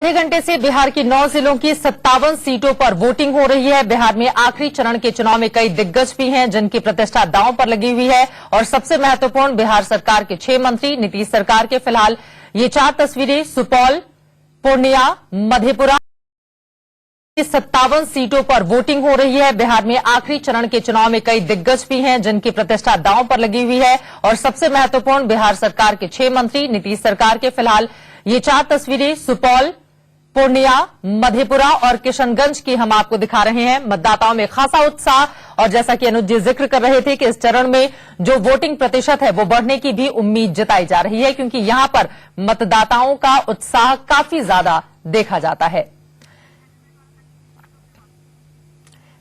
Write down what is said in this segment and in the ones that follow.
आधे घंटे से बिहार की 9 जिलों की 57 सीटों पर वोटिंग हो रही है। बिहार में आखिरी चरण के चुनाव में कई दिग्गज भी हैं जिनकी प्रतिष्ठा दांव पर लगी हुई है। और सबसे महत्वपूर्ण, बिहार सरकार के 6 मंत्री, नीतीश सरकार के फिलहाल ये 4 तस्वीरें। सुपौल, पूर्णिया, मधेपुरा 57 सीटों पर वोटिंग हो रही है। बिहार में आखिरी चरण के चुनाव में कई दिग्गज भी हैं जिनकी प्रतिष्ठा दांव पर लगी हुई है। और सबसे महत्वपूर्ण, बिहार सरकार के 6 मंत्री, नीतीश सरकार के फिलहाल ये 4 तस्वीरें। सुपौल, पूर्णिया, मधेपुरा और किशनगंज की हम आपको दिखा रहे हैं। मतदाताओं में खासा उत्साह और जैसा कि अनुज जी जिक्र कर रहे थे कि इस चरण में जो वोटिंग प्रतिशत है वो बढ़ने की भी उम्मीद जताई जा रही है, क्योंकि यहां पर मतदाताओं का उत्साह काफी ज्यादा देखा जाता है।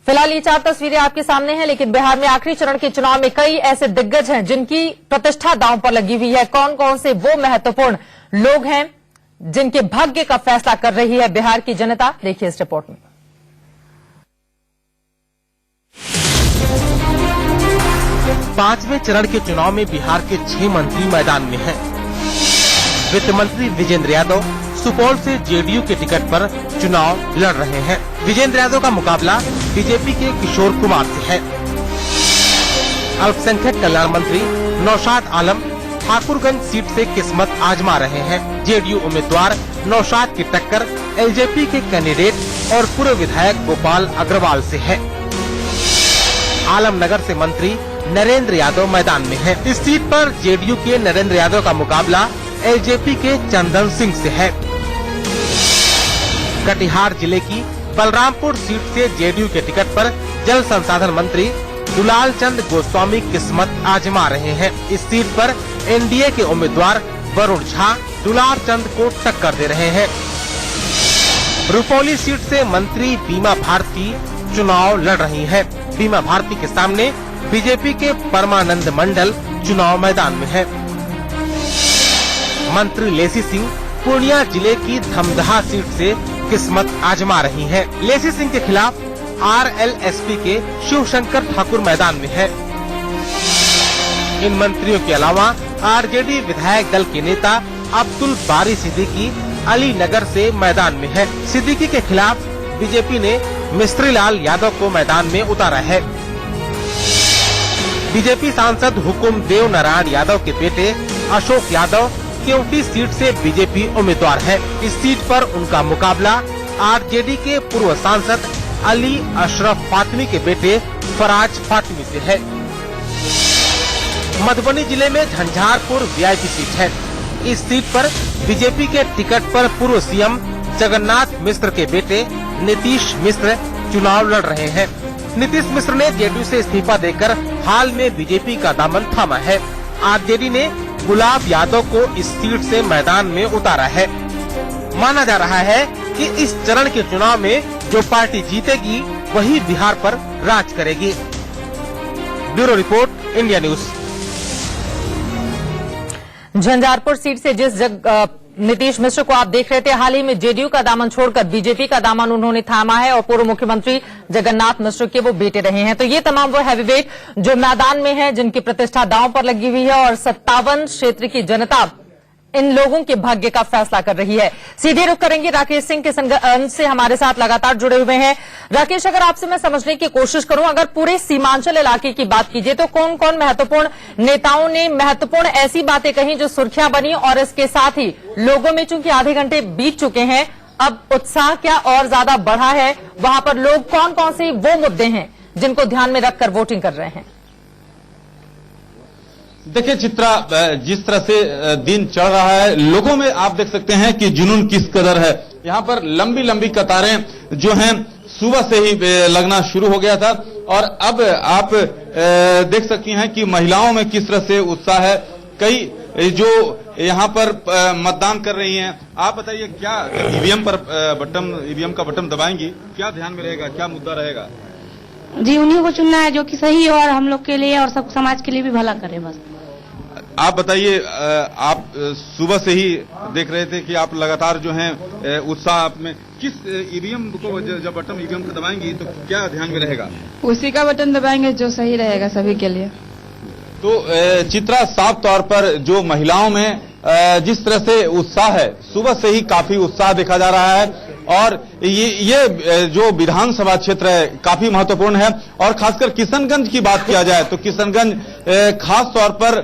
फिलहाल ये 4 तस्वीरें आपके सामने हैं, लेकिन बिहार में आखिरी चरण के चुनाव में कई ऐसे दिग्गज हैं जिनकी प्रतिष्ठा दांव पर लगी हुई है। कौन कौन से वो महत्वपूर्ण लोग हैं जिनके भाग्य का फैसला कर रही है बिहार की जनता, देखिए इस रिपोर्ट में। पांचवें चरण के चुनाव में बिहार के 6 मंत्री मैदान में हैं। वित्त मंत्री विजेंद्र यादव सुपौल से जेडीयू के टिकट पर चुनाव लड़ रहे हैं। विजेंद्र यादव का मुकाबला बीजेपी के किशोर कुमार से है। अल्पसंख्यक कल्याण मंत्री नौशाद आलम ठाकुरगंज सीट से किस्मत आजमा रहे हैं। जेडीयू उम्मीदवार नौशाद की टक्कर एलजेपी के कैंडिडेट और पूर्व विधायक गोपाल अग्रवाल से है। आलमनगर से मंत्री नरेंद्र यादव मैदान में हैं। इस सीट पर जेडीयू के नरेंद्र यादव का मुकाबला एलजेपी के चंदन सिंह से है। कटिहार जिले की बलरामपुर सीट से जेडीयू के टिकट पर जल संसाधन मंत्री दुलाल चंद गोस्वामी किस्मत आजमा रहे हैं। इस सीट पर एनडीए के उम्मीदवार वरुण झा दुलाल चंद को टक्कर दे रहे हैं। रुपौली सीट से मंत्री बीमा भारती चुनाव लड़ रही है। बीमा भारती के सामने बीजेपी के परमानंद मंडल चुनाव मैदान में है। मंत्री लेसी सिंह पूर्णिया जिले की धमदाहा सीट से किस्मत आजमा रही हैं। लेसी सिंह के खिलाफ आरएलएसपी के शिवशंकर ठाकुर मैदान में है। इन मंत्रियों के अलावा आरजेडी विधायक दल के नेता अब्दुल बारी सिद्दीकी अलीनगर से मैदान में है। सिद्दीकी के खिलाफ बीजेपी ने मिस्त्रीलाल यादव को मैदान में उतारा है। बीजेपी सांसद हुकुम देव नारायण यादव के बेटे अशोक यादव केवटी सीट से बीजेपी उम्मीदवार है। इस सीट पर उनका मुकाबला आरजेडी के पूर्व सांसद अली अशरफ फातमी के बेटे फराज फातमी से है। मधुबनी जिले में झंझारपुर वीआईपी सीट है। इस सीट पर बीजेपी के टिकट पर पूर्व सीएम जगन्नाथ मिश्र के बेटे नीतीश मिश्र चुनाव लड़ रहे हैं। नीतीश मिश्र ने जेडीयू से इस्तीफा देकर हाल में बीजेपी का दामन थामा है। आरजेडी ने गुलाब यादव को इस सीट से मैदान में उतारा है। माना जा रहा है कि इस चरण के चुनाव में जो पार्टी जीतेगी वही बिहार पर राज करेगी। Bureau report, India news. Jhanjharpur seat से जिस नीतीश मिश्र को आप देख रहे थे, हाल ही में जेडीयू का दामन छोड़कर बीजेपी का दामन उन्होंने थामा है और पूर्व मुख्यमंत्री जगन्नाथ मिश्र के वो बेटे रहे हैं। तो ये तमाम वो हैवीवेट जो मैदान में है, जिनकी प्रतिष्ठा दांव पर लगी हुई है और 57 क्षेत्र की जनता इन लोगों के भाग्य का फैसला कर रही है। सीधे रुख करेंगे राकेश सिंह किशनगंज से हमारे साथ लगातार जुड़े हुए हैं। राकेश, अगर आपसे मैं समझने की कोशिश करूं, अगर पूरे सीमांचल इलाके की बात कीजिए तो कौन कौन महत्वपूर्ण नेताओं ने महत्वपूर्ण ऐसी बातें कही जो सुर्खियां बनी, और इसके साथ ही लोगों में चूंकि आधे घंटे बीत चुके हैं, अब उत्साह क्या और ज्यादा बढ़ा है? वहां पर लोग कौन कौन से वो मुद्दे हैं जिनको ध्यान में रखकर वोटिंग कर रहे हैं? देखिए चित्रा, जिस तरह से दिन चल रहा है, लोगों में आप देख सकते हैं कि जुनून किस कदर है। यहाँ पर लंबी लंबी कतारें जो हैं सुबह से ही लगना शुरू हो गया था, और अब आप देख सकती हैं कि महिलाओं में किस तरह से उत्साह है। कई जो यहाँ पर मतदान कर रही हैं। आप बताइए, क्या ईवीएम का बटन दबाएंगी? क्या ध्यान में रहेगा, क्या मुद्दा रहेगा? जी, उन्हीं को चुनना है जो कि सही हो और हम लोग के लिए और सब समाज के लिए भी भला करे, बस। आप बताइए, आप सुबह से ही देख रहे थे कि आप लगातार जो हैं उत्साह आप में, किस ईवीएम को जब बटन ईवीएम को दबाएंगी तो क्या ध्यान में रहेगा? उसी का बटन दबाएंगे जो सही रहेगा सभी के लिए। तो चित्रा, साफ तौर पर जो महिलाओं में जिस तरह से उत्साह है, सुबह से ही काफी उत्साह देखा जा रहा है और ये जो विधानसभा क्षेत्र है काफी महत्वपूर्ण है। और खासकर किशनगंज की बात किया जाए तो किशनगंज खास तौर पर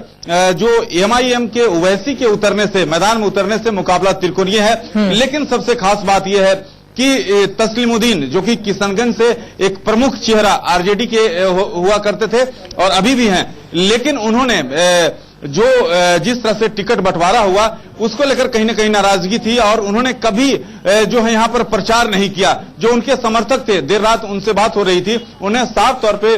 जो एमआईएम के ओवैसी के उतरने से, मैदान में उतरने से मुकाबला त्रिकोणीय है। लेकिन सबसे खास बात यह है कि तस्लीमुद्दीन जो कि किशनगंज से एक प्रमुख चेहरा आरजेडी के हुआ करते थे और अभी भी हैं, लेकिन उन्होंने जो जिस तरह से टिकट बंटवारा हुआ उसको लेकर कहीं ना कहीं नाराजगी थी और उन्होंने कभी जो है यहाँ पर प्रचार नहीं किया। जो उनके समर्थक थे, देर रात उनसे बात हो रही थी, उन्हें साफ तौर पे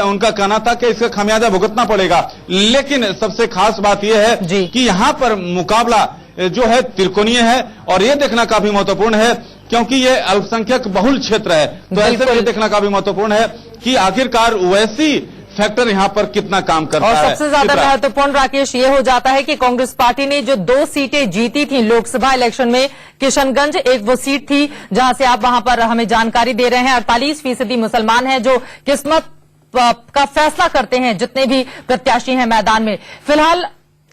उनका कहना था कि इसका खामियाजा भुगतना पड़ेगा। लेकिन सबसे खास बात यह है कि यहाँ पर मुकाबला जो है त्रिकोणीय है और ये देखना काफी महत्वपूर्ण है क्योंकि ये अल्पसंख्यक बहुल क्षेत्र है। तो ऐसे में देखना काफी महत्वपूर्ण है कि आखिरकार वैसी फैक्टर यहाँ पर कितना काम करता है। और सबसे ज्यादा महत्वपूर्ण राकेश ये हो जाता है कि कांग्रेस पार्टी ने जो 2 सीटें जीती थी लोकसभा इलेक्शन में, किशनगंज एक वो सीट थी जहां से आप वहां पर हमें जानकारी दे रहे हैं 48% मुसलमान हैं जो किस्मत का फैसला करते हैं जितने भी प्रत्याशी हैं मैदान में। फिलहाल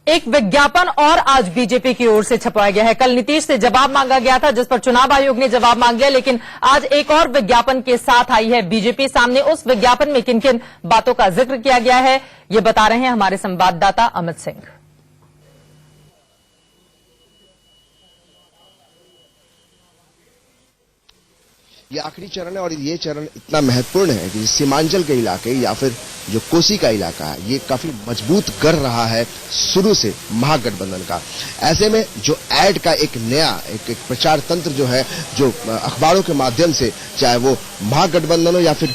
एक विज्ञापन और आज बीजेपी की ओर से छपाया गया है। कल नीतीश से जवाब मांगा गया था जिस पर चुनाव आयोग ने जवाब मांग लिया, लेकिन आज एक और विज्ञापन के साथ आई है बीजेपी सामने। उस विज्ञापन में किन किन बातों का जिक्र किया गया है ये बता रहे हैं हमारे संवाददाता अमित सिंह। ये आखिरी चरण है और ये चरण इतना महत्वपूर्ण है कि सीमांचल के इलाके या फिर जो कोसी का इलाका है ये काफी मजबूत कर रहा है शुरू से महागठबंधन का। ऐसे में जो ऐड का एक नया एक प्रचार तंत्र जो है, जो अखबारों के माध्यम से, चाहे वो महागठबंधन हो या फिर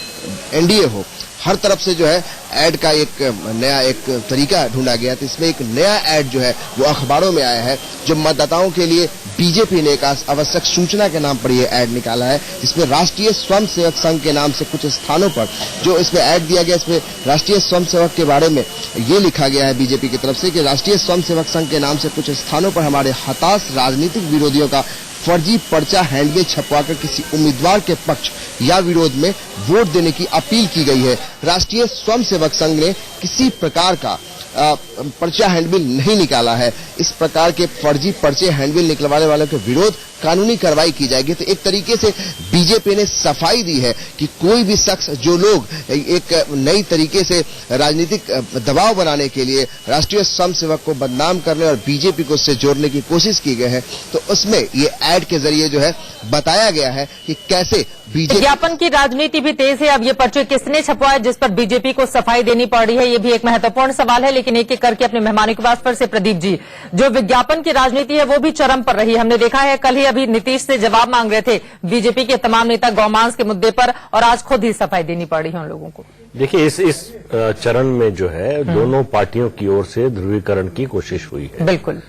एनडीए हो, हर तरफ से जो है ऐड का एक नया एक तरीका ढूंढा गया। तो इसमें एक नया ऐड जो है वो अखबारों में आया है जो मतदाताओं के लिए बीजेपी ने एक आवश्यक सूचना के नाम पर ये ऐड निकाला है। इसमें राष्ट्रीय स्वयंसेवक संघ के नाम से कुछ स्थानों पर जो इसमें ऐड दिया गया, इसमें राष्ट्रीय स्वयंसेवक के बारे में ये लिखा गया है बीजेपी की तरफ से कि राष्ट्रीय स्वयंसेवक संघ के नाम से कुछ स्थानों पर हमारे हताश राजनीतिक विरोधियों का फर्जी पर्चा हैंडबिल छपवाकर किसी उम्मीदवार के पक्ष या विरोध में वोट देने की अपील की गई है। राष्ट्रीय स्वयंसेवक संघ ने किसी प्रकार का पर्चा हैंडबिल नहीं निकाला है। इस प्रकार के फर्जी पर्चे हैंडबिल निकलवाने वालों के विरोध कानूनी कार्रवाई की जाएगी। तो एक तरीके से बीजेपी ने सफाई दी है कि कोई भी शख्स, जो लोग एक नई तरीके से राजनीतिक दबाव बनाने के लिए राष्ट्रीय स्वयंसेवक को बदनाम करने और बीजेपी को उससे जोड़ने की कोशिश की गई है, तो उसमें ये ऐड के जरिए जो है बताया गया है कि कैसे बीजेपी। विज्ञापन की राजनीति भी तेज है। अब ये पर्चे किसने छपवाए जिस पर बीजेपी को सफाई देनी पड़ रही है, ये भी एक महत्वपूर्ण सवाल है। लेकिन एक एक करके अपने मेहमानों के पास फिर से प्रदीप जी, जो विज्ञापन की राजनीति है वो भी चरम पर रही। हमने देखा है कल ही अभी नीतीश से जवाब मांग रहे थे बीजेपी के तमाम नेता गौमांस के मुद्दे पर, और आज खुद ही सफाई देनी पड़ रही है उन लोगों को। देखिए, इस चरण में जो है दोनों पार्टियों की ओर से ध्रुवीकरण की कोशिश हुई है। बिल्कुल।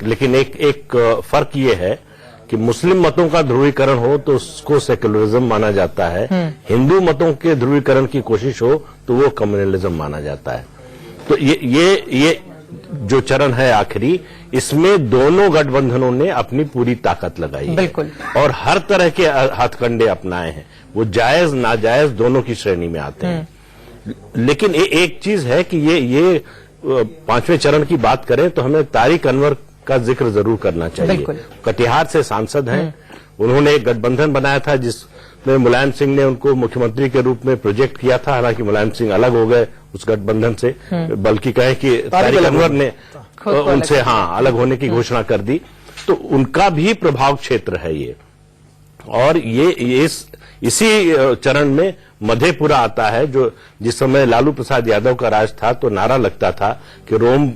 लेकिन एक फर्क ये है कि मुस्लिम मतों का ध्रुवीकरण हो तो उसको सेक्युलरिज्म माना जाता है, हिंदू मतों के ध्रुवीकरण की कोशिश हो तो वो कम्युनलिज्म माना जाता है। तो ये जो चरण है आखिरी, इसमें दोनों गठबंधनों ने अपनी पूरी ताकत लगाई है। बिल्कुल। और हर तरह के हथकंडे अपनाए हैं, वो जायज नाजायज दोनों की श्रेणी में आते हैं। लेकिन एक चीज है कि ये पांचवें चरण की बात करें तो हमें तारिक अनवर का जिक्र जरूर करना चाहिए। कटिहार से सांसद हैं, उन्होंने एक गठबंधन बनाया था जिसमें मुलायम सिंह ने उनको मुख्यमंत्री के रूप में प्रोजेक्ट किया था। हालांकि मुलायम सिंह अलग हो गए उस गठबंधन से, बल्कि कहे कि तारिक अनवर ने उनसे अलग होने की घोषणा कर दी। तो उनका भी प्रभाव क्षेत्र है ये। और ये इसी चरण में मधेपुरा आता है, जो जिस समय लालू प्रसाद यादव का राज था तो नारा लगता था कि रोम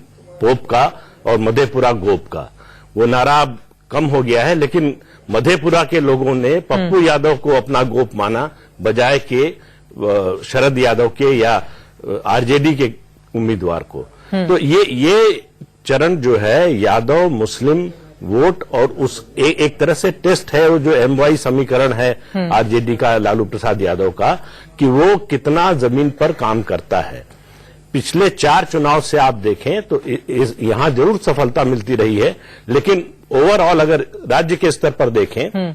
पोप का और मधेपुरा गोप का। वो नारा अब कम हो गया है, लेकिन मधेपुरा के लोगों ने पप्पू यादव को अपना गोप माना बजाय के शरद यादव के या आरजेडी के उम्मीदवार को। तो ये चरण जो है यादव मुस्लिम वोट और उस एक तरह से टेस्ट है, वो जो एमवाई समीकरण है आरजेडी का, लालू प्रसाद यादव का, कि वो कितना जमीन पर काम करता है। पिछले 4 चुनाव से आप देखें तो यहां जरूर सफलता मिलती रही है, लेकिन ओवरऑल अगर राज्य के स्तर पर देखें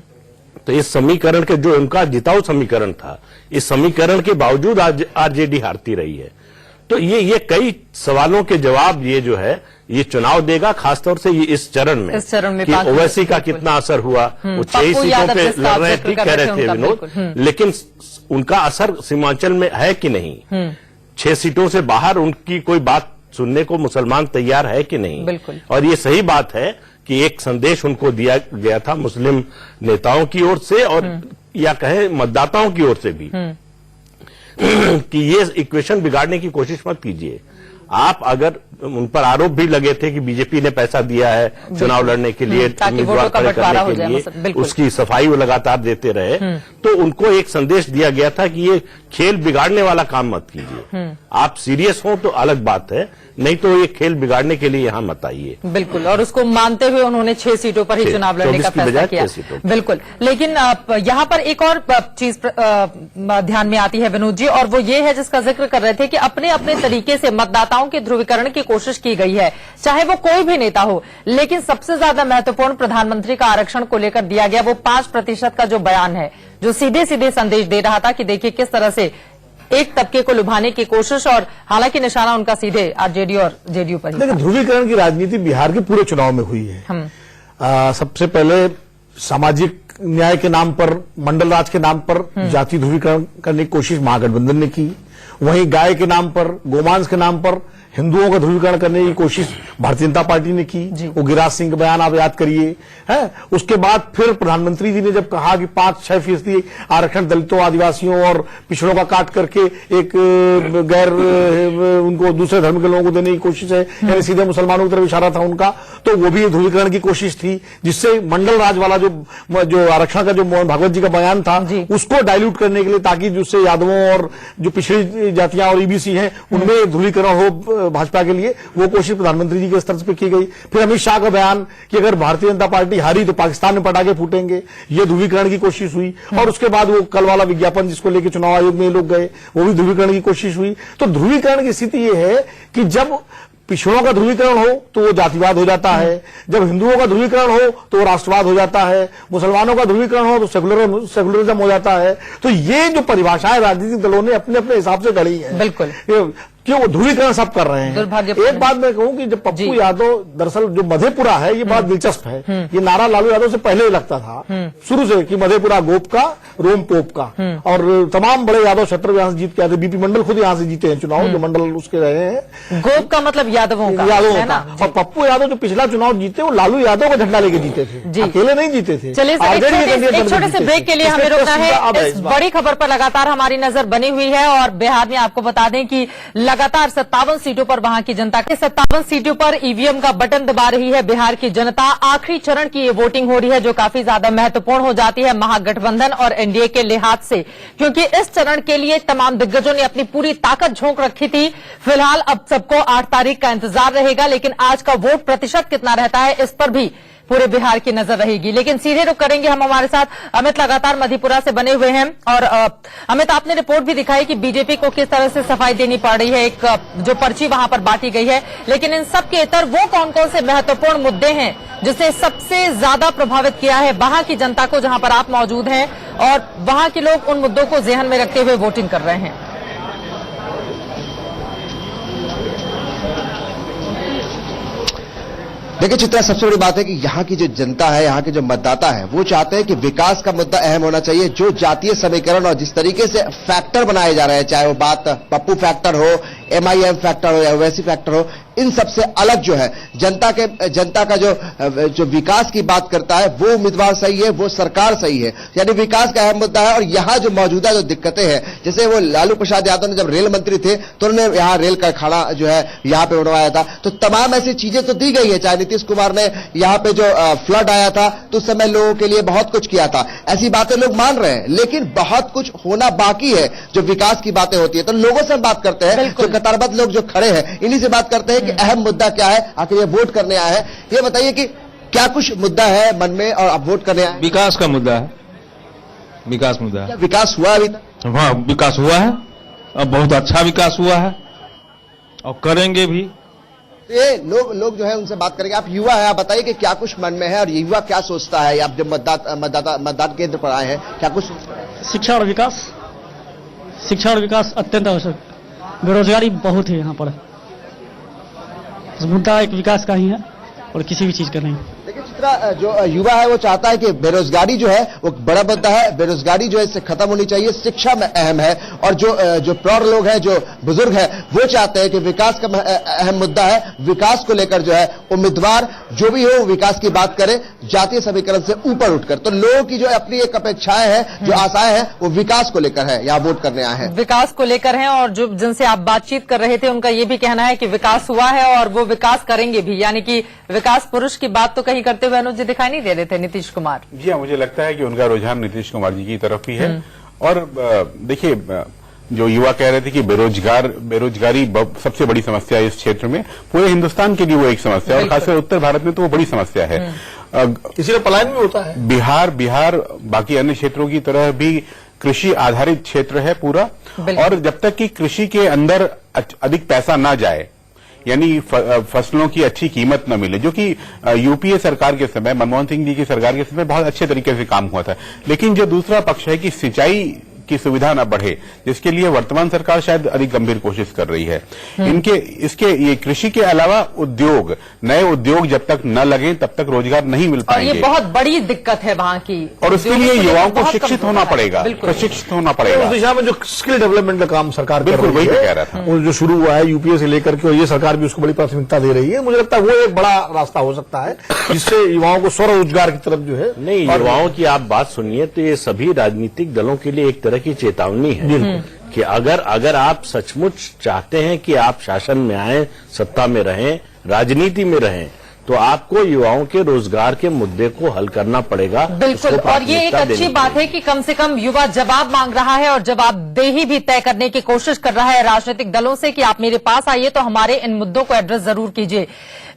तो इस समीकरण के जो उनका जिताऊ समीकरण था, इस समीकरण के बावजूद आरजेडी हारती रही है। तो ये कई सवालों के जवाब ये जो है ये चुनाव देगा, खासतौर से ये इस चरण में कि ओवैसी का कितना असर हुआ। वो 6 सीटों पे लड़ रहे, ठीक कह रहे थे विनोद, लेकिन उनका असर सीमांचल में है कि नहीं? 6 सीटों से बाहर उनकी कोई बात सुनने को मुसलमान तैयार है कि नहीं? बिल्कुल। और ये सही बात है कि एक संदेश उनको दिया गया था मुस्लिम नेताओं की ओर से और या कहे मतदाताओं की ओर से भी कि ये इक्वेशन बिगाड़ने की कोशिश मत कीजिए। आप अगर उन पर आरोप भी लगे थे कि बीजेपी ने पैसा दिया है चुनाव लड़ने के लिए, उम्मीदवार खड़े करने के लिए, उसकी सफाई वो लगातार देते रहे, तो उनको एक संदेश दिया गया था कि ये खेल बिगाड़ने वाला काम मत कीजिए। आप सीरियस हो तो अलग बात है, नहीं तो ये खेल बिगाड़ने के लिए यहां मत आइए। बिल्कुल, और उसको मानते हुए उन्होंने 6 सीटों पर ही चुनाव लड़ने का फैसला किया। बिल्कुल, लेकिन यहां पर एक और चीज ध्यान में आती है विनोद जी, और वो ये है जिसका जिक्र कर रहे थे कि अपने अपने तरीके से मतदाताओं के ध्रुवीकरण की कोशिश की गई है, चाहे वो कोई भी नेता हो, लेकिन सबसे ज्यादा महत्वपूर्ण प्रधानमंत्री का आरक्षण को लेकर दिया गया वो 5% का जो बयान है, जो सीधे सीधे संदेश दे रहा था कि देखिए किस तरह से एक तबके को लुभाने की कोशिश, और हालांकि निशाना उनका सीधे आरजेडी और जेडीयू पर ही। लेकिन ध्रुवीकरण की राजनीति बिहार के पूरे चुनाव में हुई है। सबसे पहले सामाजिक न्याय के नाम पर, मंडल राज के नाम पर जाति ध्रुवीकरण करने की कोशिश महागठबंधन ने की। वहीं गाय के नाम पर, गोमांस के नाम पर हिंदुओं का ध्रुवीकरण करने की कोशिश भारतीय जनता पार्टी ने की। वो गिरिराज सिंह का बयान आप याद करिए, है। उसके बाद फिर प्रधानमंत्री जी ने जब कहा कि 5-6% आरक्षण दलितों, आदिवासियों और पिछड़ों का काट करके एक गैर उनको दूसरे धर्म के लोगों को देने की कोशिश है, यानी सीधे मुसलमानों की तरफ इशारा था उनका, तो वो भी ध्रुवीकरण की कोशिश थी, जिससे मंडल राज वाला जो आरक्षण का जो मोहन भागवत जी का बयान था उसको डाइल्यूट करने के लिए, ताकि जिससे यादवों और जो पिछड़ी जातियां और ईबीसी हैं उनमें ध्रुवीकरण हो भाजपा के लिए, वो कोशिश प्रधानमंत्री जी के स्तर पर की गई। फिर अमित शाह का बयान कि अगर भारतीय जनता पार्टी हारी तो पाकिस्तान में पटाखे फूटेंगे, ये ध्रुवीकरण की कोशिश हुई। और उसके बाद वो कल वाला विज्ञापन जिसको लेकर चुनाव आयोग में लोग गए, वो भी ध्रुवीकरण की कोशिश हुई। तो ध्रुवीकरण की स्थिति ये है कि जब पिछड़ों का ध्रुवीकरण हो तो वो जातिवाद हो जाता है, जब हिंदुओं का ध्रुवीकरण हो तो वो राष्ट्रवाद हो जाता है, मुसलमानों का ध्रुवीकरण हो तो सेकुलरिज्म हो जाता है। तो ये जो परिभाषाएं राजनीतिक दलों ने अपने अपने हिसाब से गढ़ी है, बिल्कुल क्यों ध्रुवीकरण सब कर रहे हैं। एक बात मैं कहूं कि जब पप्पू यादव, दरअसल जो मधेपुरा है ये बहुत दिलचस्प है, ये नारा लालू यादव से पहले ही लगता था शुरू से कि मधेपुरा गोप का, रोम पोप का, और तमाम बड़े यादव क्षेत्र यहां से जीत के आए थे। बीपी मंडल खुद यहां से जीते हैं चुनाव, जो मंडल उसके रहे हैं। गोप का मतलब यादवों का, और पप्पू यादव जो पिछला चुनाव जीते वो लालू यादव का झंडा लेके जीते थे, अकेले नहीं जीते थे। चलिए एक छोटे से ब्रेक के लिए हमें रुकना है। इस बड़ी खबर पर लगातार हमारी नजर बनी हुई है, और बिहार में आपको बता दें कि लगातार 57 सीटों पर वहां की जनता के 57 सीटों पर ईवीएम का बटन दबा रही है बिहार की जनता। आखिरी चरण की ये वोटिंग हो रही है जो काफी ज्यादा महत्वपूर्ण हो जाती है महागठबंधन और एनडीए के लिहाज से, क्योंकि इस चरण के लिए तमाम दिग्गजों ने अपनी पूरी ताकत झोंक रखी थी। फिलहाल अब सबको 8 तारीख का इंतजार रहेगा, लेकिन आज का वोट प्रतिशत कितना रहता है इस पर भी पूरे बिहार की नजर रहेगी। लेकिन सीधे रुक करेंगे हम, हमारे साथ अमित लगातार मधेपुरा से बने हुए हैं। और अमित, आपने रिपोर्ट भी दिखाई कि बीजेपी को किस तरह से सफाई देनी पड़ रही है, एक जो पर्ची वहां पर बांटी गई है, लेकिन इन सब के इतर वो कौन कौन से महत्वपूर्ण मुद्दे हैं जिसने सबसे ज्यादा प्रभावित किया है वहां की जनता को, जहां पर आप मौजूद हैं, और वहां के लोग उन मुद्दों को जेहन में रखते हुए वोटिंग कर रहे हैं? देखिए चित्रा, सबसे बड़ी बात है कि यहाँ की जो जनता है, यहाँ के जो मतदाता है, वो चाहते हैं कि विकास का मुद्दा अहम होना चाहिए। जो जातीय समीकरण और जिस तरीके से फैक्टर बनाए जा रहे हैं, चाहे वो बात पप्पू फैक्टर हो, एमआईएम फैक्टर हो या ओवैसी फैक्टर हो, इन सबसे अलग जो है जनता का जो विकास की बात करता है वो उम्मीदवार सही है, वो सरकार सही है, यानी विकास का अहम मुद्दा है। और यहाँ जो मौजूदा जो दिक्कतें हैं, जैसे वो लालू प्रसाद यादव ने जब रेल मंत्री थे तो उन्होंने यहाँ रेल का अखाड़ा जो है यहाँ पे बनवाया था, तो तमाम ऐसी चीजें तो दी गई है। चाहे नीतीश कुमार ने यहाँ पे जो फ्लड आया था तो उस समय लोगों के लिए बहुत कुछ किया था, ऐसी बातें लोग मान रहे हैं, लेकिन बहुत कुछ होना बाकी है जो विकास की बातें होती है। तो लोगों से हम बात करते हैं, जो कतारबद्ध लोग जो खड़े हैं, इन्हीं से बात करते हैं कि अहम मुद्दा क्या है, आखिर ये वोट करने आए हैं। ये बताइए कि क्या कुछ मुद्दा है मन में और आप वोट करने आए? विकास का मुद्दा है, विकास मुद्दा है। विकास हुआ अभी तक? हाँ, विकास हुआ है, अब बहुत अच्छा विकास हुआ है और करेंगे भी। ये लोग जो है उनसे बात करेंगे। आप युवा है, आप बताइए कि क्या कुछ मन में है और युवा क्या सोचता है? आप जब मतदान केंद्र पर आए हैं, क्या कुछ? शिक्षा और विकास, शिक्षा और विकास अत्यंत आवश्यक। बेरोजगारी बहुत है यहाँ पर। मुद्दा एक विकास का ही है और किसी भी चीज का नहीं। देखिए चित्रा, जो युवा है वो चाहता है कि बेरोजगारी जो है वो बड़ा मुद्दा है, बेरोजगारी जो है इससे खत्म होनी चाहिए, शिक्षा में अहम है। और जो प्रौढ़ लोग हैं, जो बुजुर्ग हैं, वो चाहते हैं कि विकास का अहम मुद्दा है। विकास को लेकर जो है उम्मीदवार जो भी हो विकास की बात करे, जातीय समीकरण से ऊपर उठकर। तो लोगों की जो अपनी एक अपेक्षाएं हैं, जो आशाएं हैं, वो विकास को लेकर है, यहाँ वोट करने आए हैं। विकास को लेकर हैं और जो जिनसे आप बातचीत कर रहे थे उनका ये भी कहना है कि विकास हुआ है और वो विकास करेंगे भी, यानी कि विकास पुरुष की बात तो कहीं करते हुए अनुज जी दिखाई नहीं दे रहे थे नीतीश कुमार। जी हाँ, मुझे लगता है कि उनका रुझान नीतीश कुमार जी की तरफ ही है। और देखिए, जो युवा कह रहे थे कि बेरोजगारी सबसे बड़ी समस्या है इस क्षेत्र में, पूरे हिंदुस्तान के लिए वो एक समस्या है और खासकर उत्तर भारत में तो वो बड़ी समस्या है। इसलिए पलायन भी होता है। बिहार बाकी अन्य क्षेत्रों की तरह भी कृषि आधारित क्षेत्र है पूरा, और जब तक कि कृषि के अंदर अधिक पैसा ना जाए, यानी फसलों की अच्छी कीमत न मिले, जो कि यूपीए सरकार के समय, मनमोहन सिंह जी की सरकार के समय बहुत अच्छे तरीके से काम हुआ था। लेकिन जो दूसरा पक्ष है कि सिंचाई की सुविधा न बढ़े, जिसके लिए वर्तमान सरकार शायद अधिक गंभीर कोशिश कर रही है। ये कृषि के अलावा उद्योग, नए उद्योग जब तक न लगे तब तक रोजगार नहीं मिल पाएंगे। और ये बहुत बड़ी दिक्कत है वहां की, और उसके लिए युवाओं को शिक्षित होना पड़ेगा, प्रशिक्षित होना पड़ेगा। उस दिशा में जो स्किल डेवलपमेंट का काम सरकार बिल्कुल वही कह रहा था, वो जो शुरू हुआ है यूपीए से लेकर के, और ये सरकार भी उसको बड़ी प्राथमिकता दे रही है। मुझे लगता है वो एक बड़ा रास्ता हो सकता है जिससे युवाओं को स्वरोजगार की तरफ जो है। नहीं, युवाओं की आप बात सुनिए तो ये सभी राजनीतिक दलों के लिए एक तरह की चेतावनी है कि अगर आप सचमुच चाहते हैं कि आप शासन में आए, सत्ता में रहें, राजनीति में रहें, तो आपको युवाओं के रोजगार के मुद्दे को हल करना पड़ेगा। बिल्कुल, और ये एक अच्छी बात है कि कम से कम युवा जवाब मांग रहा है और जवाबदेही भी तय करने की कोशिश कर रहा है राजनीतिक दलों से कि आप मेरे पास आइए तो हमारे इन मुद्दों को एड्रेस जरूर कीजिए।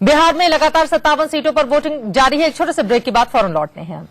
बिहार में लगातार 57 सीटों पर वोटिंग जारी है। एक छोटे से ब्रेक के बाद फौरन लौटते हैं।